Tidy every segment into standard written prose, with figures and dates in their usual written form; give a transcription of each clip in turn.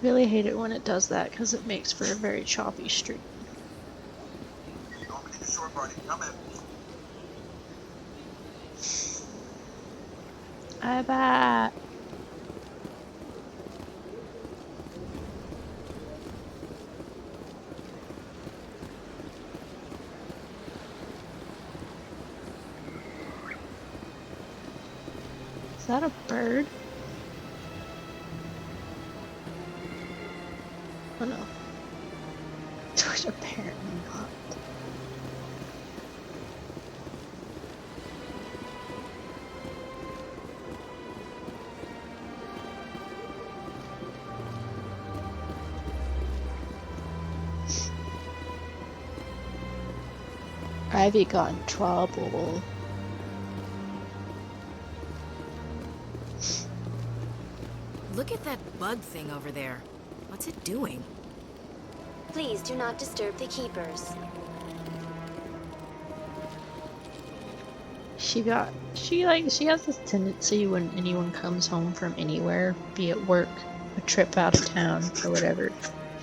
Really hate it when it does that because it makes for a very choppy stream. You're going to need a short party. Come in. I bet. Is that a bird? Oh no. Apparently not. Ivy got in trouble. Look at that bug thing over there. What's it doing? Please do not disturb the keepers. She has this tendency when anyone comes home from anywhere, be it work, a trip out of town, or whatever,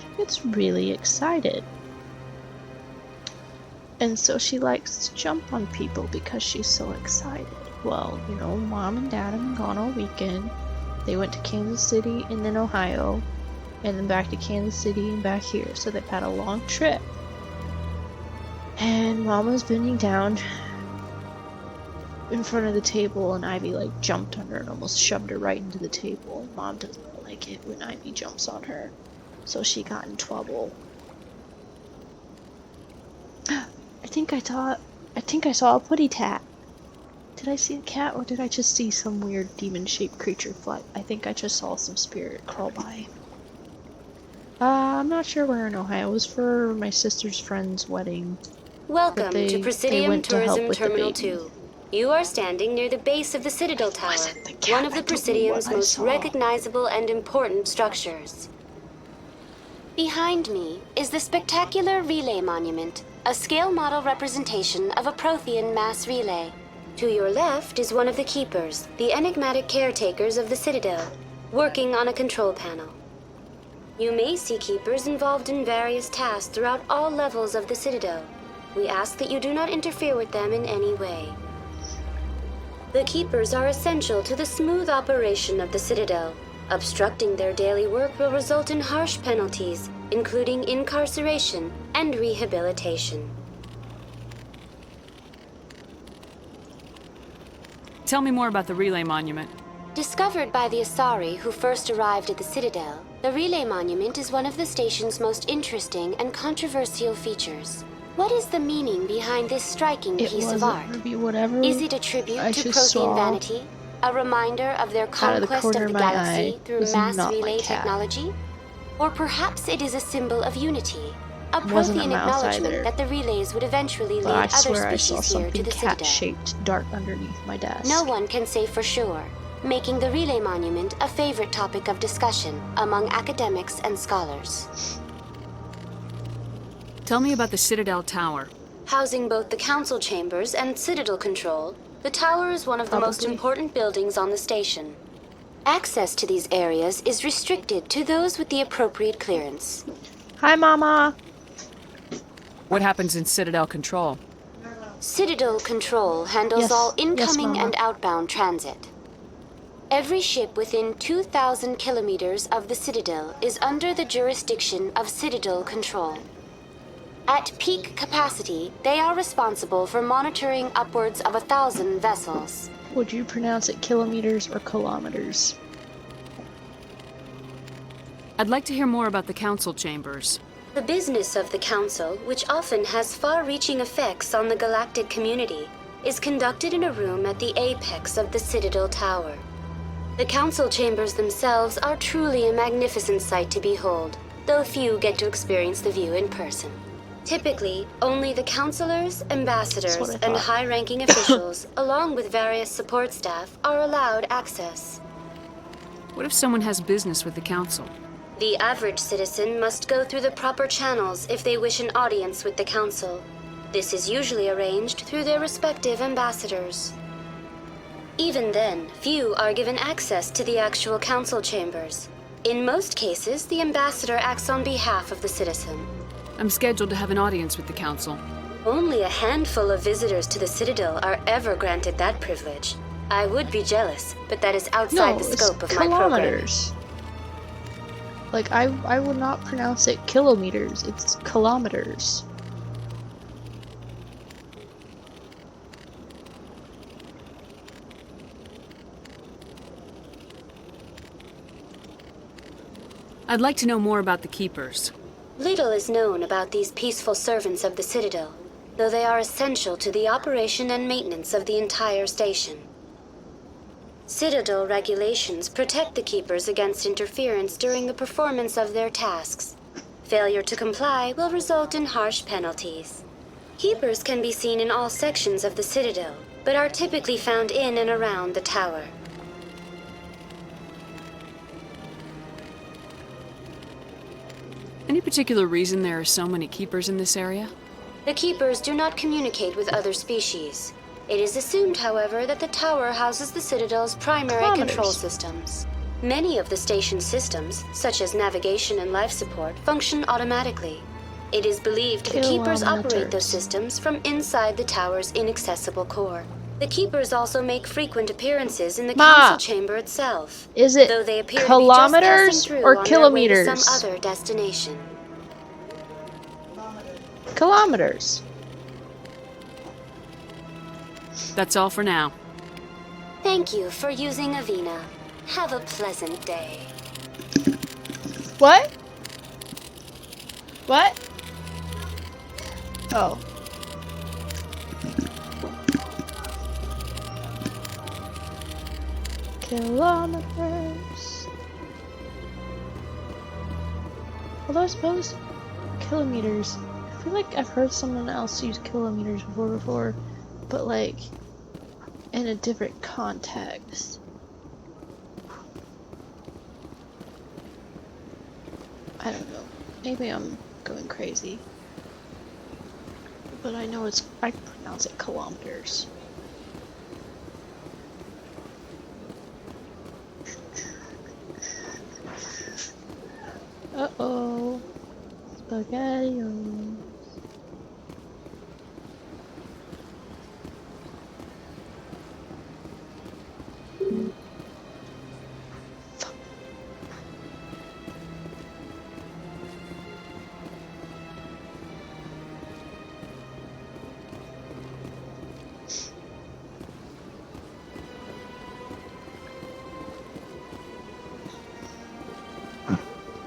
she gets really excited. And so she likes to jump on people because she's so excited. Well, you know, Mom and Dad have been gone all weekend. They went to Kansas City and then Ohio, and then back to Kansas City and back here. So they've had a long trip. And Mom was bending down in front of the table, and Ivy jumped on her and almost shoved her right into the table. Mom doesn't like it when Ivy jumps on her, so she got in trouble. I think I saw a putty tat. Did I see a cat, or did I just see some weird demon-shaped creature fly? I think I just saw some spirit crawl by. I'm not sure where in Ohio. It was for my sister's friend's wedding. Welcome to Presidium Tourism Terminal 2. 2. You are standing near the base of the Citadel Tower, one of the Presidium's most recognizable and important structures. Behind me is the spectacular Relay Monument, a scale model representation of a Prothean mass relay. To your left is one of the keepers, the enigmatic caretakers of the Citadel, working on a control panel. You may see keepers involved in various tasks throughout all levels of the Citadel. We ask that you do not interfere with them in any way. The keepers are essential to the smooth operation of the Citadel. Obstructing their daily work will result in harsh penalties, including incarceration and rehabilitation. Tell me more about the Relay Monument. Discovered by the Asari who first arrived at the Citadel, the Relay Monument is one of the station's most interesting and controversial features. What is the meaning behind this striking piece of art? Is it a tribute to Prothean vanity? A reminder of their conquest of the galaxy through mass relay technology? Or perhaps it is a symbol of unity, a Prothean acknowledgement that the relays would eventually lead other species here to the Citadel. Cat-shaped dart underneath my desk. No one can say for sure, making the Relay Monument a favorite topic of discussion among academics and scholars. Tell me about the Citadel Tower. Housing both the council chambers and Citadel control, the tower is one of the most important buildings on the station. Access to these areas is restricted to those with the appropriate clearance. Hi, Mama! What happens in Citadel Control? Citadel Control handles all incoming and outbound transit. Every ship within 2,000 kilometers of the Citadel is under the jurisdiction of Citadel Control. At peak capacity, they are responsible for monitoring upwards of 1,000 vessels. Would you pronounce it kilometers or kilometers? I'd like to hear more about the council chambers. The business of the Council, which often has far-reaching effects on the galactic community, is conducted in a room at the apex of the Citadel Tower. The Council chambers themselves are truly a magnificent sight to behold, though few get to experience the view in person. Typically, only the councilors, ambassadors, and high-ranking officials, along with various support staff, are allowed access. What if someone has business with the council? The average citizen must go through the proper channels if they wish an audience with the council. This is usually arranged through their respective ambassadors. Even then, few are given access to the actual council chambers. In most cases, the ambassador acts on behalf of the citizen. I'm scheduled to have an audience with the council. Only a handful of visitors to the citadel are ever granted that privilege. I would be jealous, but that is outside the scope of my program. Kilometers. Like, I would not pronounce it kilometers, it's kilometers. I'd like to know more about the Keepers. Little is known about these peaceful servants of the citadel, though they are essential to the operation and maintenance of the entire station. Citadel regulations protect the Keepers against interference during the performance of their tasks. Failure to comply will result in harsh penalties. Keepers can be seen in all sections of the citadel, but are typically found in and around the tower. Any particular reason there are so many Keepers in this area? The Keepers do not communicate with other species. It is assumed, however, that the tower houses the Citadel's primary control systems. Many of the station's systems, such as navigation and life support, function automatically. It is believed the Keepers operate those systems from inside the tower's inaccessible core. The Keepers also make frequent appearances in the council chamber itself. Is it though they appear kilometers to be just passing through or on kilometers? their way to some other destination. Kilometers. That's all for now. Thank you for using Avina. Have a pleasant day. What? What? Oh. Kilometers. Although I suppose kilometers. I feel like I've heard someone else use kilometers before, but like in a different context. I don't know. Maybe I'm going crazy. But I know I pronounce it kilometers. Uh-oh. Spaghettios.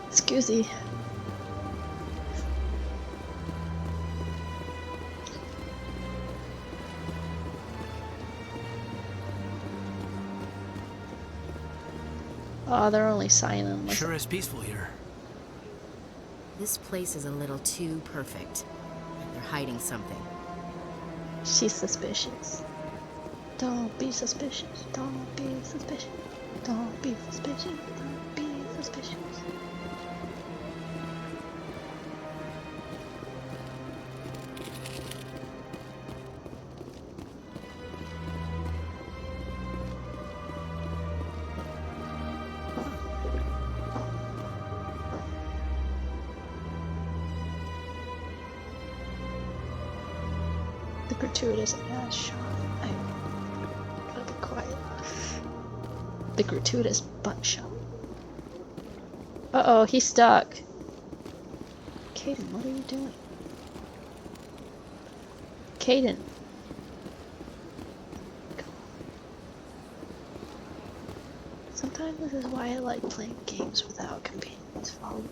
Excuse me. Oh, they're only signing. Sure is peaceful here. This place is a little too perfect. They're hiding something. She's suspicious. Don't be suspicious. Don't be suspicious. Don't be suspicious. Don't be suspicious. The gratuitous ass shot. I gotta be quiet. The gratuitous butt shot. Uh-oh, he's stuck. Caden, what are you doing? Caden. Sometimes this is why I like playing games without companions following me.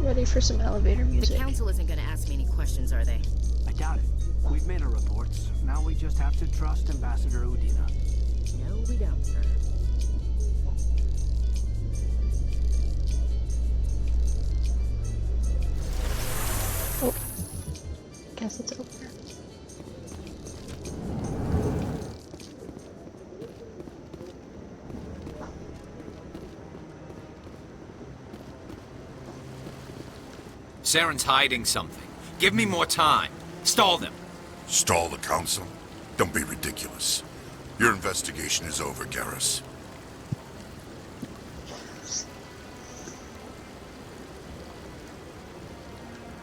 Ready for some elevator music. The council isn't going to ask me any questions, are they? I doubt it. We've made our reports. Now we just have to trust Ambassador Udina. No, we don't, sir. Oh. Guess it's over. Saren's hiding something. Give me more time. Stall them. Stall the council? Don't be ridiculous. Your investigation is over, Garrus.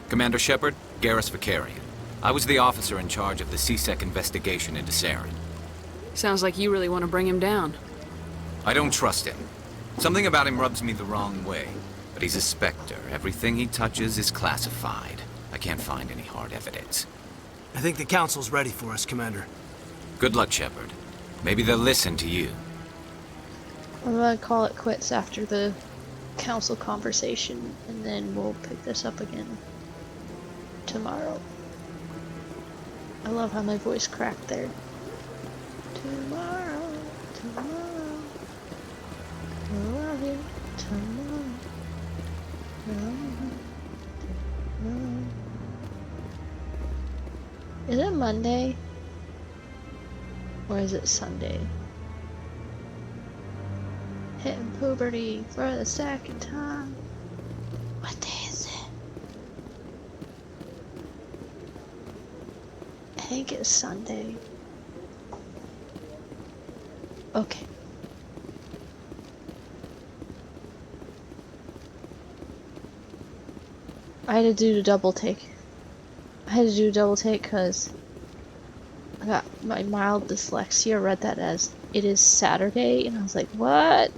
Commander Shepard, Garrus Vicarian. I was the officer in charge of the CSEC investigation into Saren. Sounds like you really want to bring him down. I don't trust him. Something about him rubs me the wrong way. But he's a Spectre. Everything he touches is classified. I can't find any hard evidence. I think the council's ready for us, Commander. Good luck, Shepard. Maybe they'll listen to you. I'm gonna call it quits after the council conversation, and then we'll pick this up again tomorrow. I love how my voice cracked there. Tomorrow, tomorrow, I love you, tomorrow, tomorrow. Is it Monday? Or is it Sunday? Hitting puberty for the second time. What day is it? I think it's Sunday. Okay. I had to do a double take. I had to do a double take because I got my mild dyslexia, read that as it is Saturday, and I was like, what?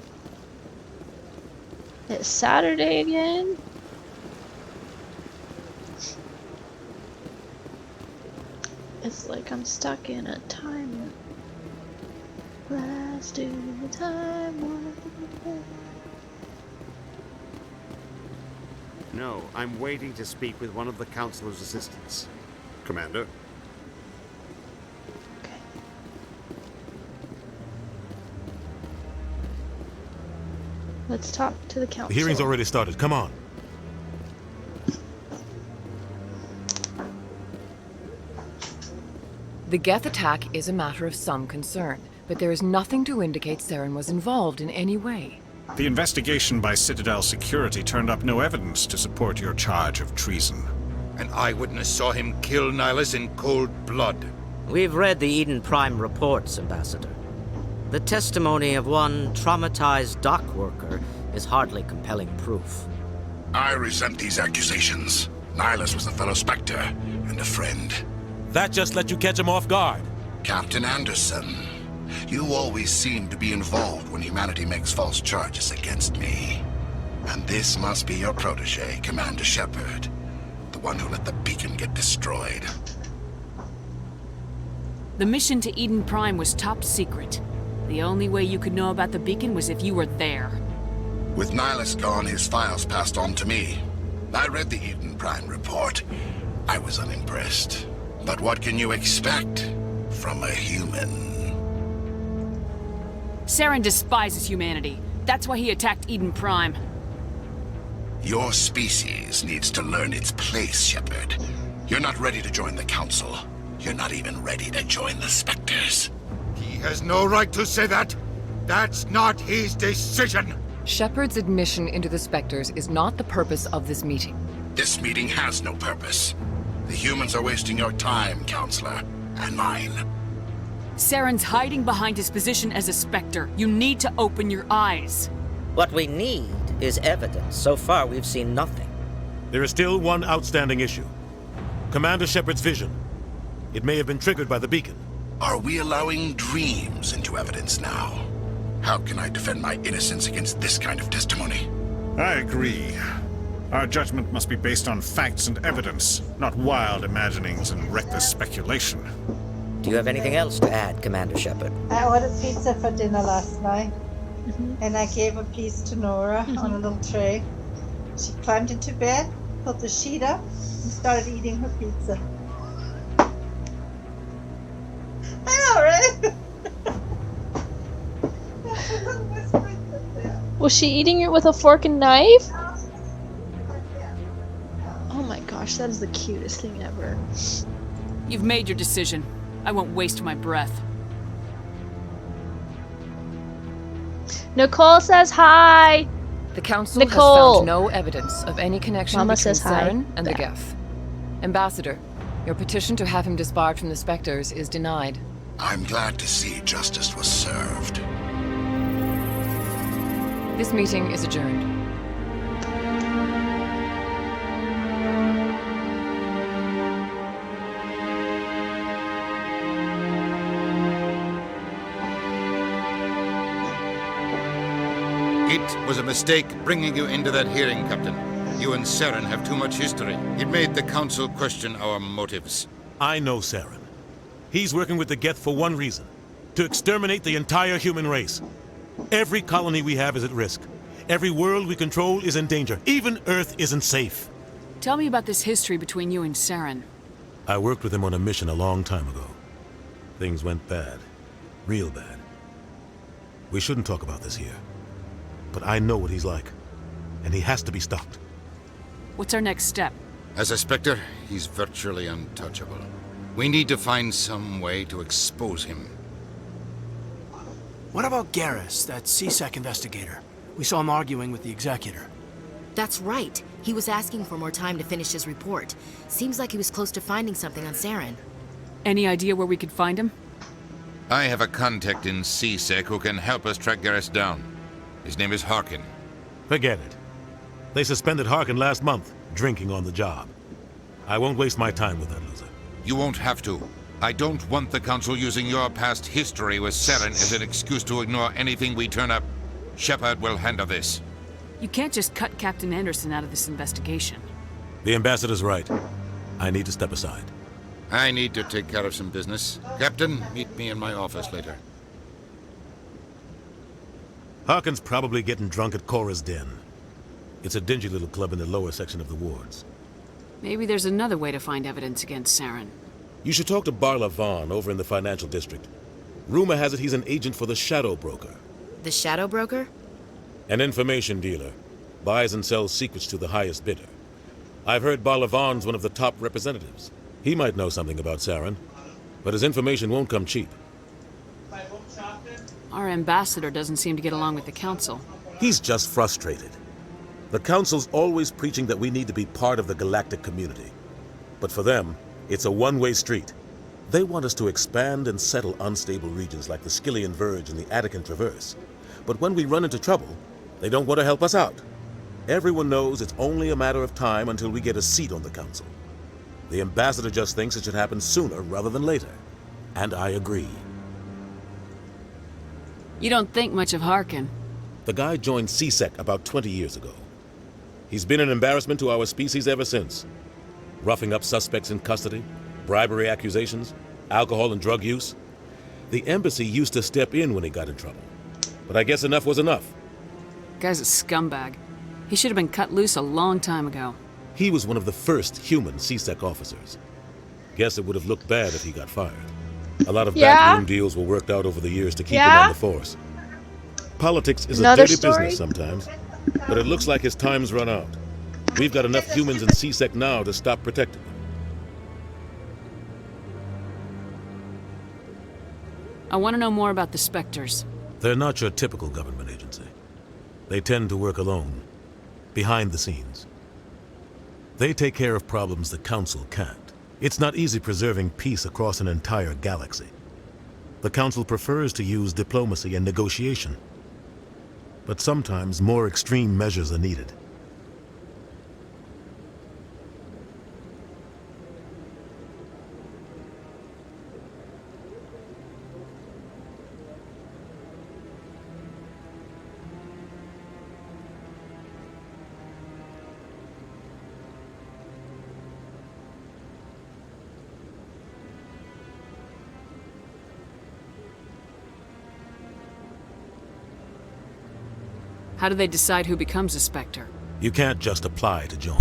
It's Saturday again? It's like I'm stuck in a time. Let's do the time warp. No, I'm waiting to speak with one of the Councilor's assistants. Commander? Okay. Let's talk to the council. The hearing's already started. Come on. The Geth attack is a matter of some concern, but there is nothing to indicate Saren was involved in any way. The investigation by Citadel Security turned up no evidence to support your charge of treason. An eyewitness saw him kill Nihilus in cold blood. We've read the Eden Prime reports, Ambassador. The testimony of one traumatized dock worker is hardly compelling proof. I resent these accusations. Nihilus was a fellow Spectre and a friend. That just let you catch him off guard. Captain Anderson, you always seem to be involved when humanity makes false charges against me. And this must be your protege, Commander Shepard. The one who let the beacon get destroyed. The mission to Eden Prime was top secret. The only way you could know about the beacon was if you were there. With Nihilus gone, his files passed on to me. I read the Eden Prime report. I was unimpressed. But what can you expect from a human? Saren despises humanity. That's why he attacked Eden Prime. Your species needs to learn its place, Shepard. You're not ready to join the Council. You're not even ready to join the Spectres. He has no right to say that. That's not his decision. Shepard's admission into the Spectres is not the purpose of this meeting. This meeting has no purpose. The humans are wasting your time, Counselor, and mine. Saren's hiding behind his position as a Spectre. You need to open your eyes. What we need is evidence. So far, we've seen nothing. There is still one outstanding issue. Commander Shepard's vision. It may have been triggered by the beacon. Are we allowing dreams into evidence now? How can I defend my innocence against this kind of testimony? I agree. Our judgment must be based on facts and evidence, not wild imaginings and reckless speculation. Do you have anything else to add, Commander Shepard? I ordered pizza for dinner last night, and I gave a piece to Nora on a little tray. She climbed into bed, put the sheet up, and started eating her pizza. I know, right? Was she eating it with a fork and knife? Oh my gosh, that is the cutest thing ever. You've made your decision. I won't waste my breath. Nicole says hi! The Council Nicole! has found no evidence of any connection Mama between says hi. Saren and the There. Geth. Ambassador, your petition to have him disbarred from the Spectres is denied. I'm glad to see justice was served. This meeting is adjourned. It was a mistake bringing you into that hearing, Captain. You and Saren have too much history. It made the Council question our motives. I know Saren. He's working with the Geth for one reason. To exterminate the entire human race. Every colony we have is at risk. Every world we control is in danger. Even Earth isn't safe. Tell me about this history between you and Saren. I worked with him on a mission a long time ago. Things went bad. Real bad. We shouldn't talk about this here. But I know what he's like. And he has to be stopped. What's our next step? As a Spectre, he's virtually untouchable. We need to find some way to expose him. What about Garrus, that CSEC investigator? We saw him arguing with the Executor. That's right. He was asking for more time to finish his report. Seems like he was close to finding something on Saren. Any idea where we could find him? I have a contact in CSEC who can help us track Garrus down. His name is Harkin. Forget it. They suspended Harkin last month, drinking on the job. I won't waste my time with that loser. You won't have to. I don't want the Council using your past history with Saren as an excuse to ignore anything we turn up. Shepard will handle this. You can't just cut Captain Anderson out of this investigation. The Ambassador's right. I need to step aside. I need to take care of some business. Captain, meet me in my office later. Harkin's probably getting drunk at Cora's Den. It's a dingy little club in the lower section of the wards. Maybe there's another way to find evidence against Saren. You should talk to Barla Vaughn over in the financial district. Rumor has it he's an agent for the Shadow Broker. The Shadow Broker? An information dealer. Buys and sells secrets to the highest bidder. I've heard Barla Vaughn's one of the top representatives. He might know something about Saren, but his information won't come cheap. Our ambassador doesn't seem to get along with the Council. He's just frustrated. The Council's always preaching that we need to be part of the galactic community. But for them, it's a one-way street. They want us to expand and settle unstable regions like the Skillian Verge and the Attican Traverse. But when we run into trouble, they don't want to help us out. Everyone knows it's only a matter of time until we get a seat on the Council. The ambassador just thinks it should happen sooner rather than later. And I agree. You don't think much of Harkin. The guy joined CSEC about 20 years ago. He's been an embarrassment to our species ever since. Roughing up suspects in custody, bribery accusations, alcohol and drug use. The embassy used to step in when he got in trouble. But I guess enough was enough. Guy's a scumbag. He should have been cut loose a long time ago. He was one of the first human CSEC officers. Guess it would have looked bad if he got fired. A lot of backroom deals were worked out over the years to keep him on the force. Politics is a dirty business sometimes, but it looks like his time's run out. We've got enough humans in CSEC now to stop protecting him. I want to know more about the Spectres. They're not your typical government agency. They tend to work alone, behind the scenes. They take care of problems the Council can't. It's not easy preserving peace across an entire galaxy. The Council prefers to use diplomacy and negotiation. But sometimes more extreme measures are needed. How do they decide who becomes a Spectre? You can't just apply to join.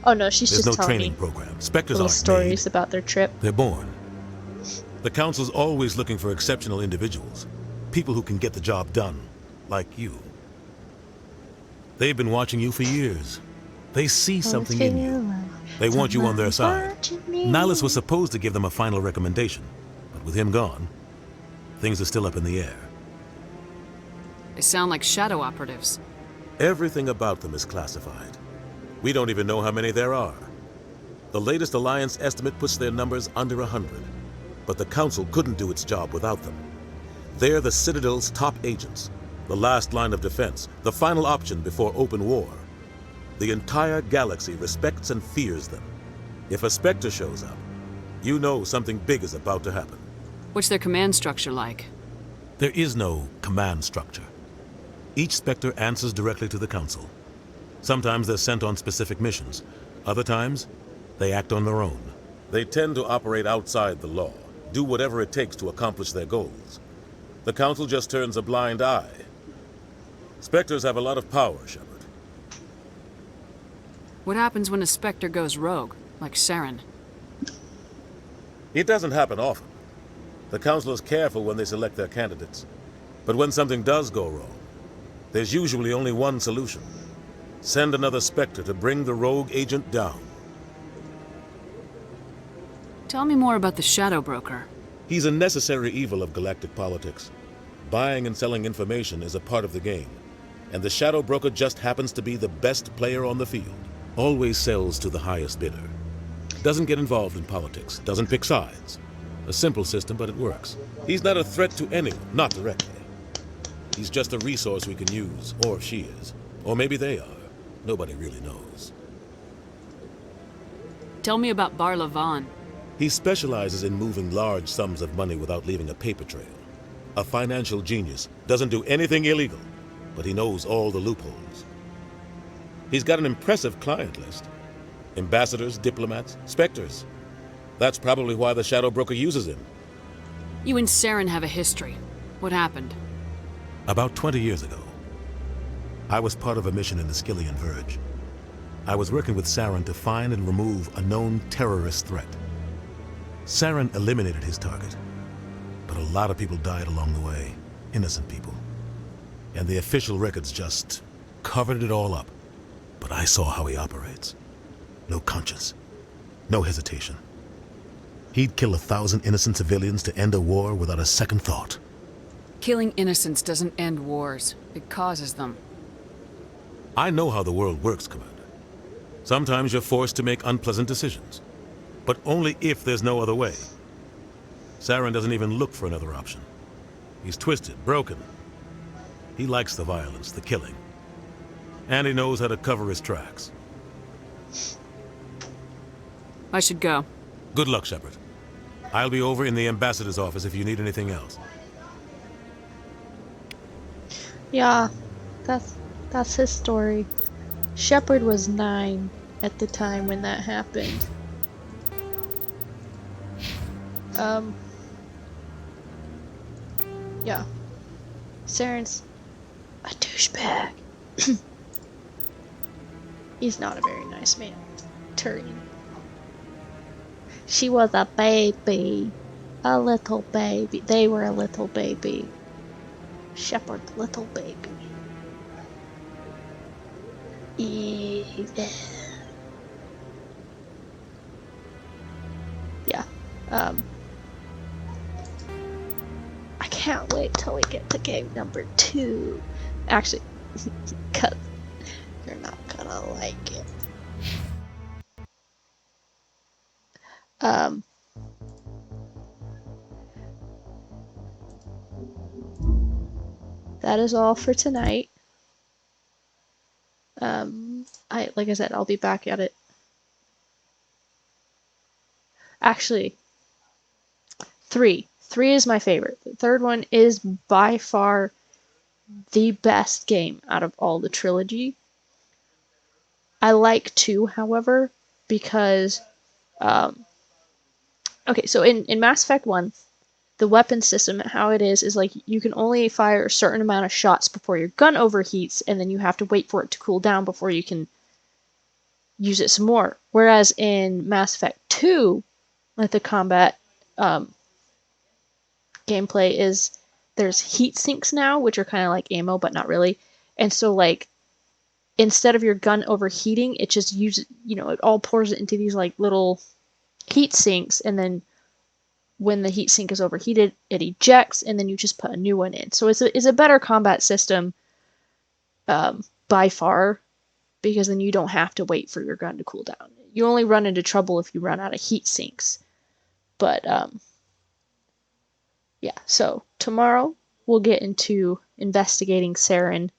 Oh no, she's There's just no telling training me program. Spectres little aren't stories made. about their trip. They're born. The Council's always looking for exceptional individuals. People who can get the job done. Like you. They've been watching you for years. They see something in you. They want you on their side. Nihilus was supposed to give them a final recommendation. But with him gone, things are still up in the air. They sound like shadow operatives. Everything about them is classified. We don't even know how many there are. The latest Alliance estimate puts their numbers under 100. But the Council couldn't do its job without them. They're the Citadel's top agents, the last line of defense, the final option before open war. The entire galaxy respects and fears them. If a Spectre shows up, you know something big is about to happen. What's their command structure like? There is no command structure. Each Spectre answers directly to the Council. Sometimes they're sent on specific missions. Other times, they act on their own. They tend to operate outside the law, do whatever it takes to accomplish their goals. The Council just turns a blind eye. Spectres have a lot of power, Shepard. What happens when a Spectre goes rogue, like Saren? It doesn't happen often. The Council is careful when they select their candidates. But when something does go wrong, there's usually only one solution. Send another Spectre to bring the rogue agent down. Tell me more about the Shadow Broker. He's a necessary evil of galactic politics. Buying and selling information is a part of the game. And the Shadow Broker just happens to be the best player on the field. Always sells to the highest bidder. Doesn't get involved in politics. Doesn't pick sides. A simple system, but it works. He's not a threat to anyone, not directly. He's just a resource we can use, or she is. Or maybe they are. Nobody really knows. Tell me about Bar Lavan. He specializes in moving large sums of money without leaving a paper trail. A financial genius, doesn't do anything illegal, but he knows all the loopholes. He's got an impressive client list. Ambassadors, diplomats, Spectres. That's probably why the Shadow Broker uses him. You and Saren have a history. What happened? About 20 years ago, I was part of a mission in the Skillian Verge. I was working with Saren to find and remove a known terrorist threat. Saren eliminated his target, but a lot of people died along the way, innocent people. And the official records just covered it all up. But I saw how he operates. No conscience, no hesitation. He'd kill 1,000 innocent civilians to end a war without a second thought. Killing innocents doesn't end wars. It causes them. I know how the world works, Commander. Sometimes you're forced to make unpleasant decisions, but only if there's no other way. Saren doesn't even look for another option. He's twisted, broken. He likes the violence, the killing. And he knows how to cover his tracks. I should go. Good luck, Shepard. I'll be over in the ambassador's office if you need anything else. Yeah, that's his story. Shepard was 9 at the time when that happened. Yeah. Saren's a douchebag. He's not a very nice man. Turian. She was a baby. A little baby. They were a little baby. Shepard, little baby. Yeah. Yeah. I can't wait till we get to game number 2. Actually, cause you're not gonna like it. That is all for tonight. Like I said, I'll be back at it. Actually, 3. 3 is my favorite. The third one is by far the best game out of all the trilogy. I like 2, however, because okay, so in Mass Effect 1, the weapon system, how it is like you can only fire a certain amount of shots before your gun overheats, and then you have to wait for it to cool down before you can use it some more. Whereas in Mass Effect 2, like the combat gameplay is there's heat sinks now, which are kind of like ammo, but not really. And so like instead of your gun overheating, it just uses, it all pours it into these like little heat sinks, and then when the heat sink is overheated, it ejects, and then you just put a new one in. So it's a better combat system. by far, because then you don't have to wait for your gun to cool down. You only run into trouble if you run out of heat sinks. But, yeah, so tomorrow we'll get into investigating Saren,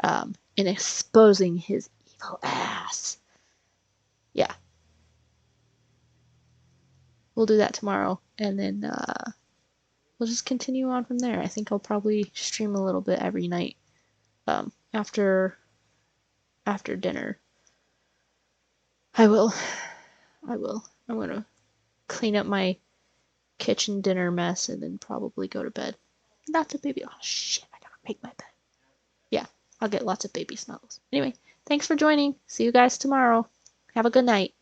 and exposing his evil ass. Yeah. We'll do that tomorrow, and then, we'll just continue on from there. I think I'll probably stream a little bit every night, after dinner. I will. I'm gonna clean up my kitchen dinner mess and then probably go to bed. Lots of baby. Oh shit! I gotta make my bed. Yeah, I'll get lots of baby snuggles. Anyway, thanks for joining. See you guys tomorrow. Have a good night.